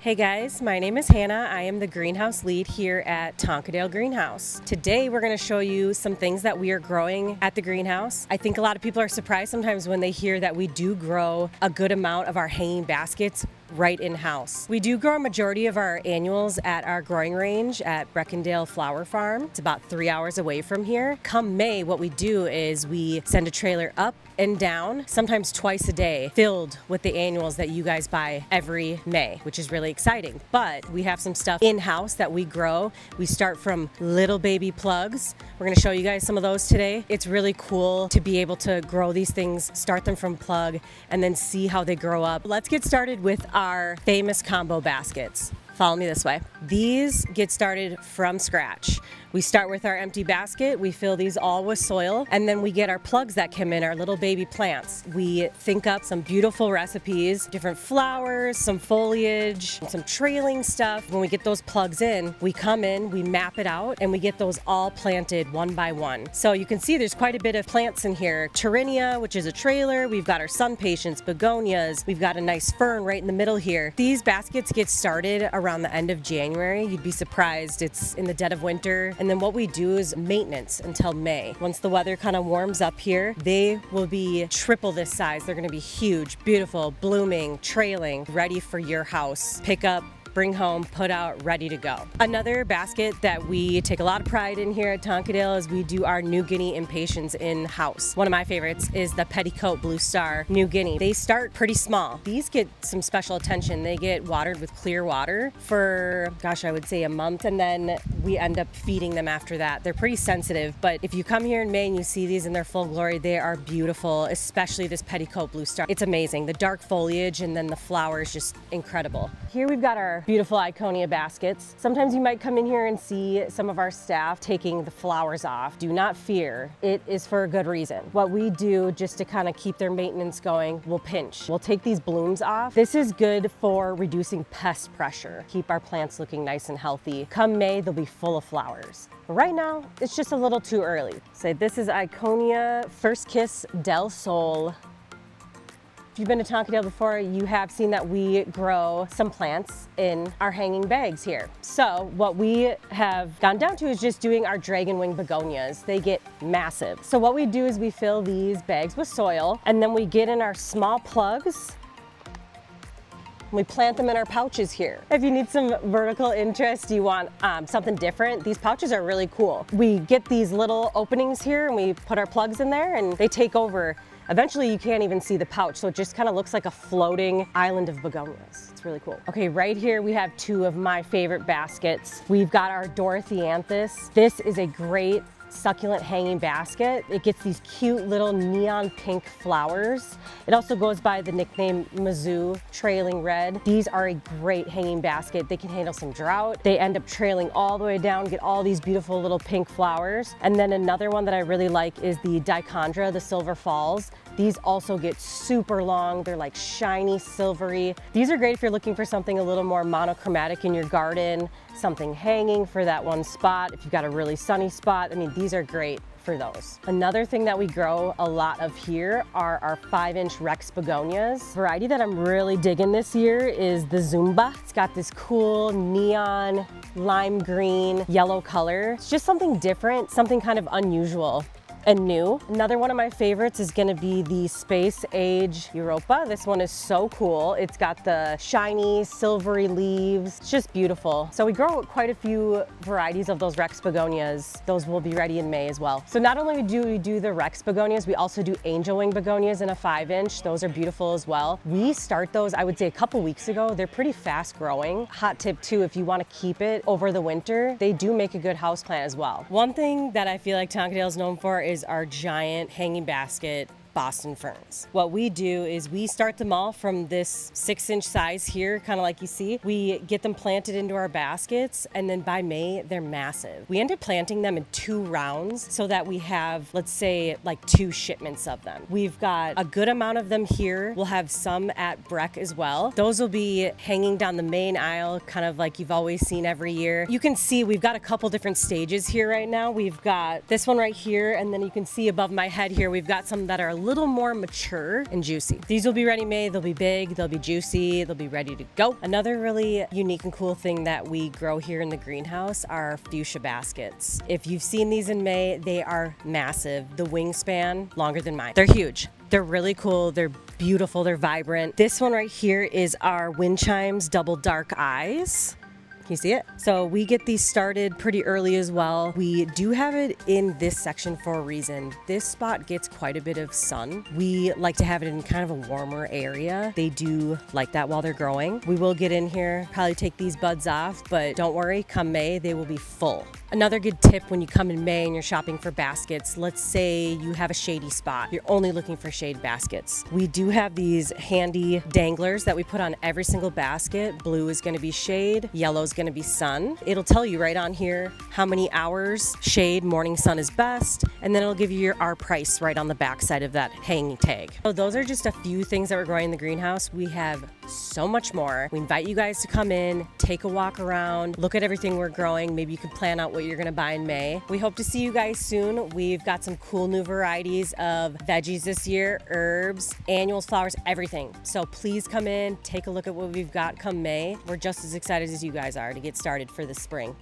Hey guys, my name is Hannah. I am the greenhouse lead here at Tonkadale Greenhouse. Today we're going to show you some things that we are growing at the greenhouse. I think a lot of people are surprised sometimes when they hear that we do grow a good amount of our hanging baskets right in-house. We do grow a majority of our annuals at our growing range at Breckendale Flower Farm. It's about 3 hours away from here. Come May, what we do is we send a trailer up and down, sometimes twice a day, filled with the annuals that you guys buy every May, which is really exciting. But we have some stuff in-house that we grow. We start from little baby plugs. We're gonna show you guys some of those today. It's really cool to be able to grow these things, start them from plug, and then see how they grow up. Let's get started with our famous combo baskets. Follow me this way. These get started from scratch. We start with our empty basket, we fill these all with soil, and then we get our plugs that come in, our little baby plants. We think up some beautiful recipes, different flowers, some foliage, some trailing stuff. When we get those plugs in, we come in, we map it out, and we get those all planted one by one. So you can see there's quite a bit of plants in here. Tyrinia, which is a trailer, we've got our sun patience, begonias, we've got a nice fern right in the middle here. These baskets get started around the end of January. You'd be surprised, it's in the dead of winter. And then what we do is maintenance until May. Once the weather kind of warms up here, they will be triple this size. They're gonna be huge, beautiful, blooming, trailing, ready for your house. Pick up, bring home, put out, ready to go. Another basket that we take a lot of pride in here at Tonkadale is we do our New Guinea Impatiens in-house. One of my favorites is the Petticoat Blue Star New Guinea. They start pretty small. These get some special attention. They get watered with clear water for, gosh, I would say a month, and then we end up feeding them after that. They're pretty sensitive, but if you come here in May and you see these in their full glory, they are beautiful, especially this Petticoat Blue Star. It's amazing. The dark foliage and then the flowers, just incredible. Here we've got our beautiful Iconia baskets. Sometimes you might come in here and see some of our staff taking the flowers off. Do not fear, it is for a good reason. What we do just to kind of keep their maintenance going, we'll pinch. We'll take these blooms off. This is good for reducing pest pressure. Keep our plants looking nice and healthy. Come May, they'll be full of flowers. But right now, it's just a little too early. So this is Iconia First Kiss Del Sol. If you've been to Tonkadale before, you have seen that we grow some plants in our hanging bags here. So what we have gone down to is just doing our dragon wing begonias. They get massive. So what we do is we fill these bags with soil, and then we get in our small plugs. We plant them in our pouches here. If you need some vertical interest, you want something different, these pouches are really cool. We get these little openings here and we put our plugs in there and they take over. Eventually you can't even see the pouch, so it just kind of looks like a floating island of begonias. It's really cool. Okay, right here we have two of my favorite baskets. We've got our Dorothianthus. This is a great succulent hanging basket. It gets these cute little neon pink flowers. It also goes by the nickname Mizzou Trailing Red. These are a great hanging basket. They can handle some drought. They end up trailing all the way down, get all these beautiful little pink flowers. And then another one that I really like is the Dichondra, the Silver Falls. These also get super long. They're like shiny, silvery. These are great if you're looking for something a little more monochromatic in your garden, something hanging for that one spot. If you've got a really sunny spot, I mean, these are great for those. Another thing that we grow a lot of here are our 5-inch Rex begonias. Variety that I'm really digging this year is the Zumba. It's got this cool neon lime green yellow color. It's just something different, something kind of unusual and new. Another one of my favorites is gonna be the Space Age Europa. This one is so cool. It's got the shiny, silvery leaves. It's just beautiful. So we grow quite a few varieties of those Rex begonias. Those will be ready in May as well. So not only do we do the Rex begonias, we also do angel wing begonias in a 5-inch. Those are beautiful as well. We start those, I would say, a couple weeks ago. They're pretty fast growing. Hot tip too, if you wanna keep it over the winter, they do make a good houseplant as well. One thing that I feel like Tonkadale is known for is our giant hanging basket Boston ferns. What we do is we start them all from this 6-inch size here, kind of like you see. We get them planted into our baskets, and then by May, they're massive. We end up planting them in 2 rounds so that we have, let's say, like 2 shipments of them. We've got a good amount of them here. We'll have some at Breck as well. Those will be hanging down the main aisle, kind of like you've always seen every year. You can see we've got a couple different stages here right now. We've got this one right here, and then you can see above my head here, we've got some that are a little more mature and juicy. These will be ready made, they'll be big, they'll be juicy, they'll be ready to go. Another really unique and cool thing that we grow here in the greenhouse are fuchsia baskets. If you've seen these in May, they are massive. The wingspan, longer than mine. They're huge. They're really cool, they're beautiful, they're vibrant. This one right here is our wind chimes double dark eyes. Can you see it? So we get these started pretty early as well. We do have it in this section for a reason. This spot gets quite a bit of sun. We like to have it in kind of a warmer area. They do like that while they're growing. We will get in here, probably take these buds off, but don't worry, come May, they will be full. Another good tip when you come in May and you're shopping for baskets, let's say you have a shady spot. You're only looking for shade baskets. We do have these handy danglers that we put on every single basket. Blue is gonna be shade, yellow is gonna be sun. It'll tell you right on here how many hours shade, morning sun is best, and then it'll give you our price right on the back side of that hanging tag. So those are just a few things that we're growing in the greenhouse. We have so much more. We invite you guys to come in, take a walk around, look at everything we're growing. Maybe you can plan out what you're gonna buy in May. We hope to see you guys soon. We've got some cool new varieties of veggies this year, herbs, annuals, flowers, everything. So please come in, take a look at what we've got come May. We're just as excited as you guys are to get started for the spring.